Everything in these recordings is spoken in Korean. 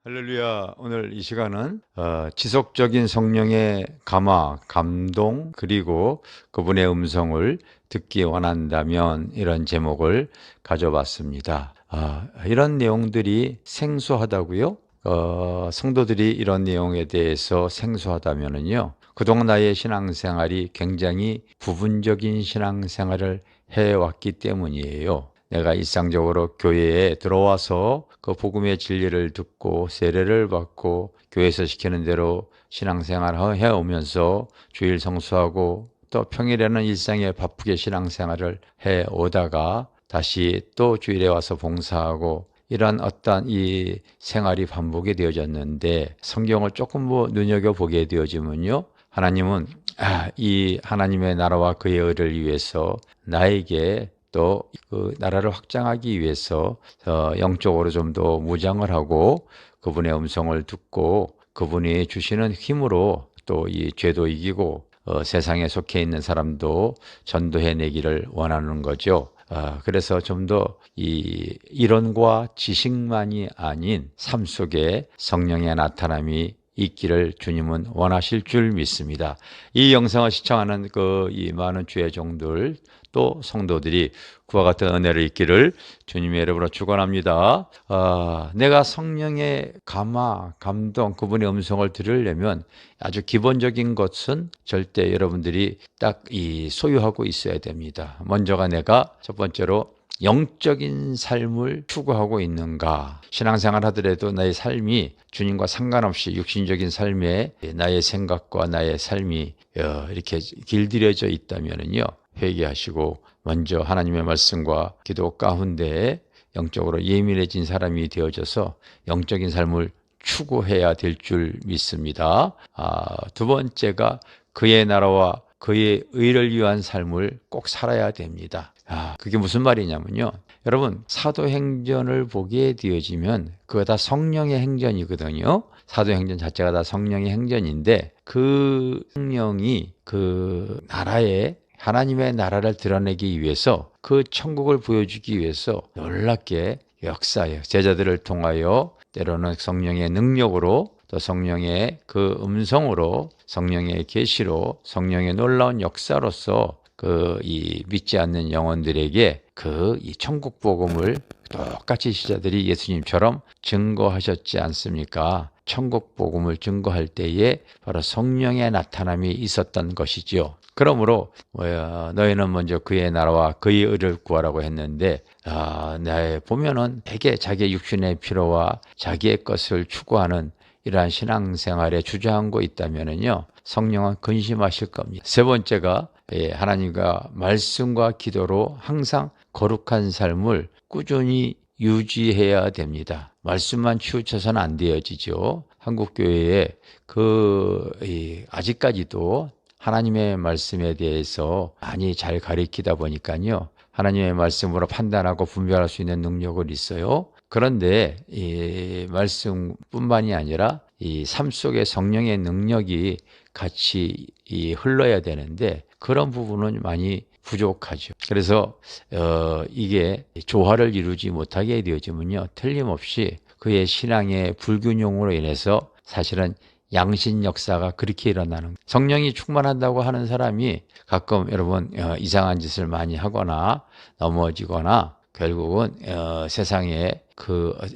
할렐루야. 오늘 이 시간은 지속적인 성령의 감화, 감동, 그리고 그분의 음성을 듣기 원한다면 이런 제목을 가져봤습니다. 이런 내용들이 생소하다고요? 성도들이 이런 내용에 대해서 생소하다면은요, 그동안 나의 신앙생활이 굉장히 부분적인 신앙생활을 해왔기 때문이에요. 내가 일상적으로 교회에 들어와서 그 복음의 진리를 듣고 세례를 받고 교회에서 시키는 대로 신앙생활을 해오면서 주일 성수하고 또 평일에는 일상에 바쁘게 신앙생활을 해오다가 다시 또 주일에 와서 봉사하고 이런 어떤 이 생활이 반복이 되어졌는데, 성경을 조금 눈여겨보게 되어지면요, 하나님은 이 하나님의 나라와 그의 의를 위해서 나에게 또 그 나라를 확장하기 위해서 영적으로 좀 더 무장을 하고 그분의 음성을 듣고 그분이 주시는 힘으로 또 이 죄도 이기고 세상에 속해 있는 사람도 전도해내기를 원하는 거죠. 그래서 좀 더 이 이론과 지식만이 아닌 삶 속에 성령의 나타남이 있기를 주님은 원하실 줄 믿습니다. 이 영상을 시청하는 이 많은 주의 종들 또 성도들이 그와 같은 은혜를 있기를 주님의 이름으로 축원합니다. 내가 성령의 감화, 감동, 그분의 음성을 들으려면 아주 기본적인 것은 절대 여러분들이 딱 소유하고 있어야 됩니다. 먼저가 내가 첫 번째로 영적인 삶을 추구하고 있는가. 신앙생활 하더라도 나의 삶이 주님과 상관없이 육신적인 삶에 나의 생각과 나의 삶이 이렇게 길들여져 있다면요, 회개하시고 먼저 하나님의 말씀과 기도 가운데 영적으로 예민해진 사람이 되어져서 영적인 삶을 추구해야 될 줄 믿습니다. 두 번째가 그의 나라와 그의 의를 위한 삶을 꼭 살아야 됩니다. 그게 무슨 말이냐면요, 여러분, 사도행전을 보게 되어지면 그거 다 성령의 행전이거든요. 사도행전 자체가 다 성령의 행전인데, 그 성령이 그 나라에 하나님의 나라를 드러내기 위해서, 그 천국을 보여주기 위해서 놀랍게 역사해요. 제자들을 통하여 때로는 성령의 능력으로, 또 성령의 그 음성으로, 성령의 계시로, 성령의 놀라운 역사로서 이 믿지 않는 영혼들에게 이 천국 복음을 똑같이 제자들이 예수님처럼 증거하셨지 않습니까? 천국 복음을 증거할 때에 바로 성령의 나타남이 있었던 것이지요. 그러므로 너희는 먼저 그의 나라와 그의 의를 구하라고 했는데, 보면은 되게 자기의 육신의 필요와 자기의 것을 추구하는 이러한 신앙생활에 주저앉고 있다면은요, 성령은 근심하실 겁니다. 세 번째가 하나님과 말씀과 기도로 항상 거룩한 삶을 꾸준히 유지해야 됩니다. 말씀만 치우쳐서는 안 되어지죠. 한국교회에 아직까지도 하나님의 말씀에 대해서 많이 잘 가리키다 보니까요, 하나님의 말씀으로 판단하고 분별할 수 있는 능력은 있어요. 그런데 이 말씀뿐만이 아니라 이 삶 속에 성령의 능력이 같이 흘러야 되는데, 그런 부분은 많이 부족하죠. 그래서 이게 조화를 이루지 못하게 되어지면요, 틀림없이 그의 신앙의 불균형으로 인해서 사실은 양신 역사가 그렇게 일어나는 거예요. 성령이 충만한다고 하는 사람이 가끔 여러분 이상한 짓을 많이 하거나 넘어지거나 결국은 세상에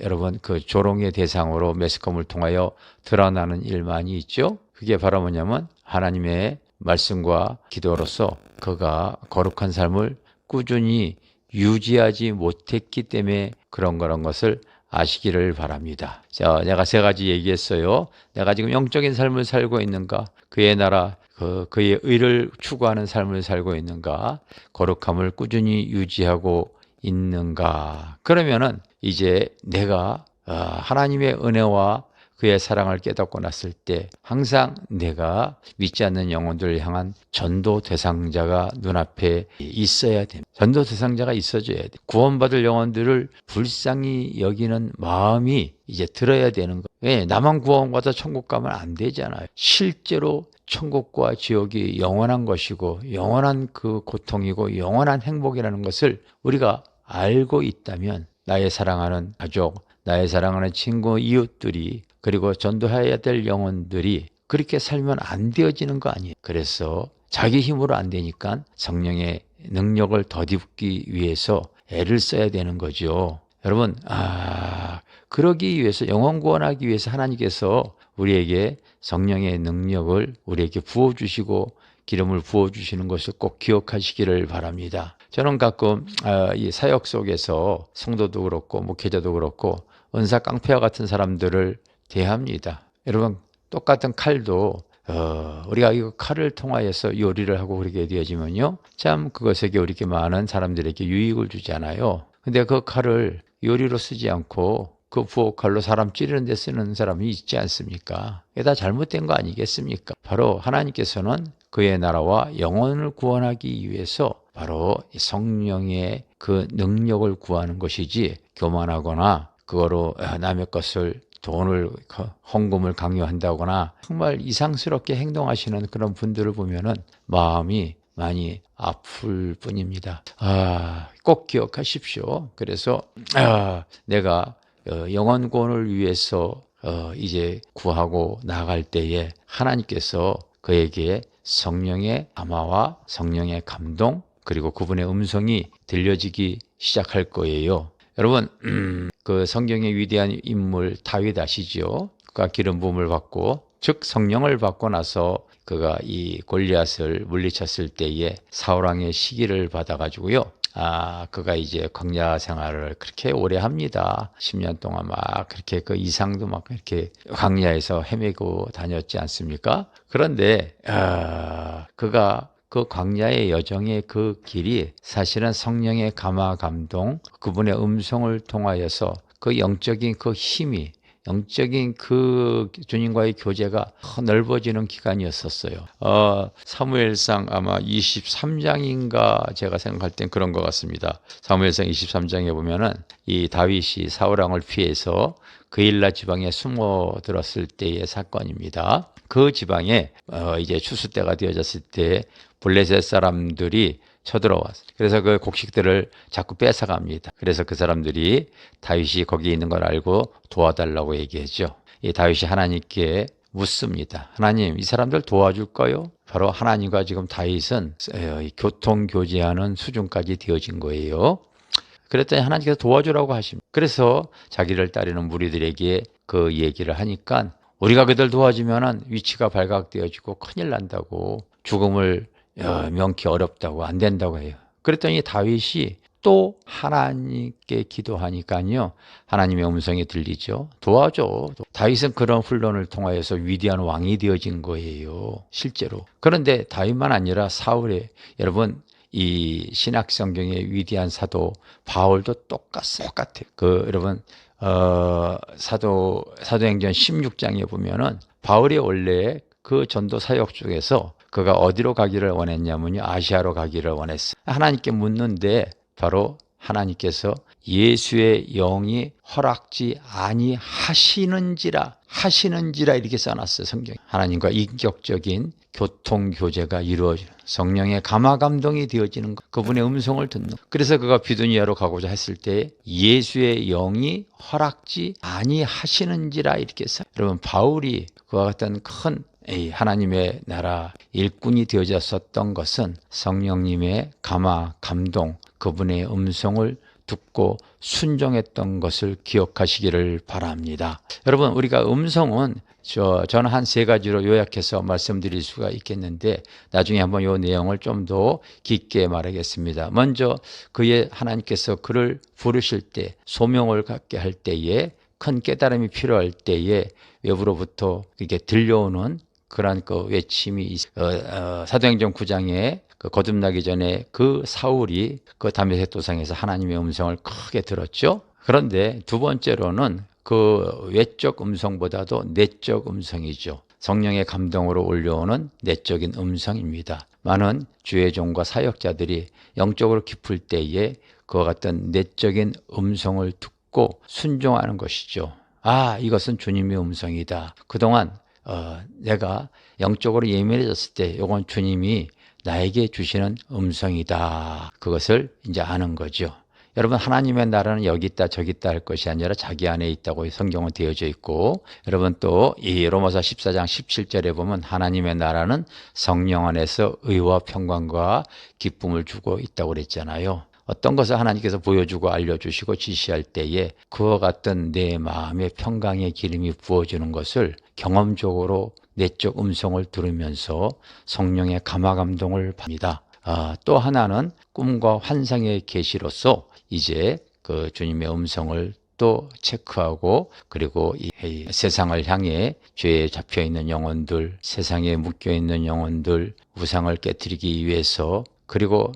여러분 조롱의 대상으로 매스컴을 통하여 드러나는 일만이 있죠. 그게 바로 뭐냐면 하나님의 말씀과 기도로서 그가 거룩한 삶을 꾸준히 유지하지 못했기 때문에 그런 것을 아시기를 바랍니다. 자, 내가 세 가지 얘기했어요. 내가 지금 영적인 삶을 살고 있는가? 그의 나라, 그의 의를 추구하는 삶을 살고 있는가? 거룩함을 꾸준히 유지하고 있는가? 그러면은 이제 내가 하나님의 은혜와 그의 사랑을 깨닫고 났을 때 항상 내가 믿지 않는 영혼들을 향한 전도 대상자가 눈앞에 있어야 됩니다. 전도 대상자가 있어줘야 돼. 구원받을 영혼들을 불쌍히 여기는 마음이 이제 들어야 되는 거예요. 왜? 나만 구원받아 천국 가면 안 되잖아요. 실제로 천국과 지옥이 영원한 것이고 영원한 그 고통이고 영원한 행복이라는 것을 우리가 알고 있다면 나의 사랑하는 가족, 나의 사랑하는 친구, 이웃들이, 그리고 전도해야 될 영혼들이 그렇게 살면 안 되어지는 거 아니에요. 그래서 자기 힘으로 안 되니까 성령의 능력을 덧입기 위해서 애를 써야 되는 거죠. 여러분, 그러기 위해서, 영혼 구원하기 위해서 하나님께서 우리에게 성령의 능력을 우리에게 부어주시고 기름을 부어주시는 것을 꼭 기억하시기를 바랍니다. 저는 가끔 이 사역 속에서 성도도 그렇고 목회자도 그렇고 은사 깡패와 같은 사람들을 대합니다. 여러분, 똑같은 칼도 우리가 이 칼을 통하여서 요리를 하고 그렇게 되어지면요, 참 그것에게 우리에게 많은 사람들에게 유익을 주잖아요. 근데 그 칼을 요리로 쓰지 않고 그 부엌칼로 사람 찌르는 데 쓰는 사람이 있지 않습니까? 이게 다 잘못된 거 아니겠습니까? 바로 하나님께서는 그의 나라와 영혼을 구원하기 위해서 바로 성령의 그 능력을 구하는 것이지, 교만하거나 그거로 남의 것을, 돈을, 헌금을 강요한다거나 정말 이상스럽게 행동하시는 그런 분들을 보면은 마음이 많이 아플 뿐입니다. 꼭 기억하십시오. 그래서 내가 영혼 구원을 위해서 이제 구하고 나갈 때에 하나님께서 그에게 성령의 감화와 성령의 감동, 그리고 그분의 음성이 들려지기 시작할 거예요. 여러분, 그 성경의 위대한 인물 다윗 아시죠? 그가 기름 부음을 받고, 즉 성령을 받고 나서 그가 이 골리앗을 물리쳤을 때에 사울왕의 시기를 받아가지고요, 그가 이제 광야 생활을 그렇게 오래 합니다. 10년 동안 막 그렇게 그 이상도 막 이렇게 광야에서 헤매고 다녔지 않습니까? 그런데 그가 그 광야의 여정의 그 길이 사실은 성령의 감화 감동, 그분의 음성을 통하여서 그 영적인 그 힘이, 영적인 그 주님과의 교제가 넓어지는 기간이었었어요. 사무엘상 아마 23장인가 제가 생각할 땐 그런 것 같습니다. 사무엘상 23장에 보면은 이 다윗이 사울왕을 피해서 그일라 지방에 숨어들었을 때의 사건입니다. 그 지방에 이제 추수 때가 되어졌을 때 블레셋 사람들이 쳐들어왔어요. 그래서 그 곡식들을 자꾸 뺏어갑니다. 그래서 그 사람들이 다윗이 거기 있는 걸 알고 도와달라고 얘기했죠. 이 다윗이 하나님께 묻습니다. 하나님, 이 사람들 도와줄까요? 바로 하나님과 지금 다윗은 교통교제하는 수준까지 되어진 거예요. 그랬더니 하나님께서 도와주라고 하십니다. 그래서 자기를 따르는 무리들에게 그 얘기를 하니까, 우리가 그들 도와주면 위치가 발각되어지고 큰일 난다고, 죽음을 명키 어렵다고, 안 된다고 해요. 그랬더니 다윗이 또 하나님께 기도하니까요, 하나님의 음성이 들리죠. 도와줘. 다윗은 그런 훈련을 통하여서 위대한 왕이 되어진 거예요, 실제로. 그런데 다윗만 아니라 사울의, 여러분, 이 신약 성경의 위대한 사도 바울도 똑같아요. 여러분, 사도행전 16장에 보면은 바울이 원래 그 전도 사역 중에서 그가 어디로 가기를 원했냐면요, 아시아로 가기를 원했어요. 하나님께 묻는데 바로 하나님께서 예수의 영이 허락지 아니하시는지라 이렇게 써놨어요, 성경에. 하나님과 인격적인 교통교제가 이루어지는, 성령의 감화 감동이 되어지는 것, 그분의 음성을 듣는. 그래서 그가 비두니아로 가고자 했을 때 예수의 영이 허락지 아니하시는지라 이렇게 써요. 여러분, 바울이 그와 같은 큰 하나님의 나라 일꾼이 되어졌었던 것은 성령님의 감화 감동, 그분의 음성을 듣고 순종했던 것을 기억하시기를 바랍니다. 여러분, 우리가 음성은 저는 한 3가지로 요약해서 말씀드릴 수가 있겠는데, 나중에 한번 이 내용을 좀 더 깊게 말하겠습니다. 먼저 하나님께서 그를 부르실 때, 소명을 갖게 할 때에, 큰 깨달음이 필요할 때에 외부로부터 이게 들려오는 그러한 그 외침이 사도행전 9장에 거듭나기 전에 그 사울이 그 다메섹 도상에서 하나님의 음성을 크게 들었죠. 그런데 두 번째로는 그 외적 음성보다도 내적 음성이죠. 성령의 감동으로 올려오는 내적인 음성입니다. 많은 주의 종과 사역자들이 영적으로 깊을 때에 그와 같은 내적인 음성을 듣고 순종하는 것이죠. 이것은 주님의 음성이다. 그동안 내가 영적으로 예민해졌을 때 이건 주님이 나에게 주시는 음성이다. 그것을 이제 아는 거죠. 여러분, 하나님의 나라는 여기 있다 저기 있다 할 것이 아니라 자기 안에 있다고 성경은 되어져 있고, 여러분 또 이 로마서 14장 17절에 보면 하나님의 나라는 성령 안에서 의와 평강과 기쁨을 주고 있다고 그랬잖아요. 어떤 것을 하나님께서 보여주고 알려주시고 지시할 때에 그와 같은 내 마음의 평강의 기름이 부어지는 것을 경험적으로 내적 음성을 들으면서 성령의 감화 감동을 받습니다. 또 하나는 꿈과 환상의 계시로서 이제 그 주님의 음성을 또 체크하고, 그리고 이 세상을 향해 죄에 잡혀 있는 영혼들, 세상에 묶여 있는 영혼들, 우상을 깨뜨리기 위해서, 그리고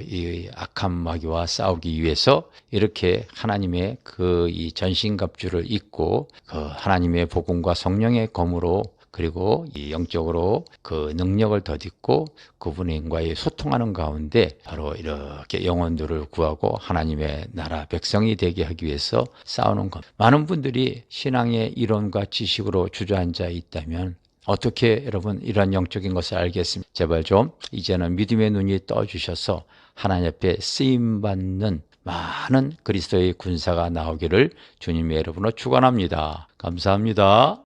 이 악한 마귀와 싸우기 위해서 이렇게 하나님의 그 이 전신갑주를 입고 그 하나님의 복음과 성령의 검으로, 그리고 이 영적으로 그 능력을 덧입고 그분과의 소통하는 가운데 바로 이렇게 영혼들을 구하고 하나님의 나라 백성이 되게 하기 위해서 싸우는 것. 많은 분들이 신앙의 이론과 지식으로 주저앉아 있다면 어떻게 여러분 이런 영적인 것을 알겠습니까? 제발 좀 이제는 믿음의 눈이 떠주셔서 하나님 앞에 쓰임받는 많은 그리스도의 군사가 나오기를 주님의 이름으로 축원합니다. 감사합니다.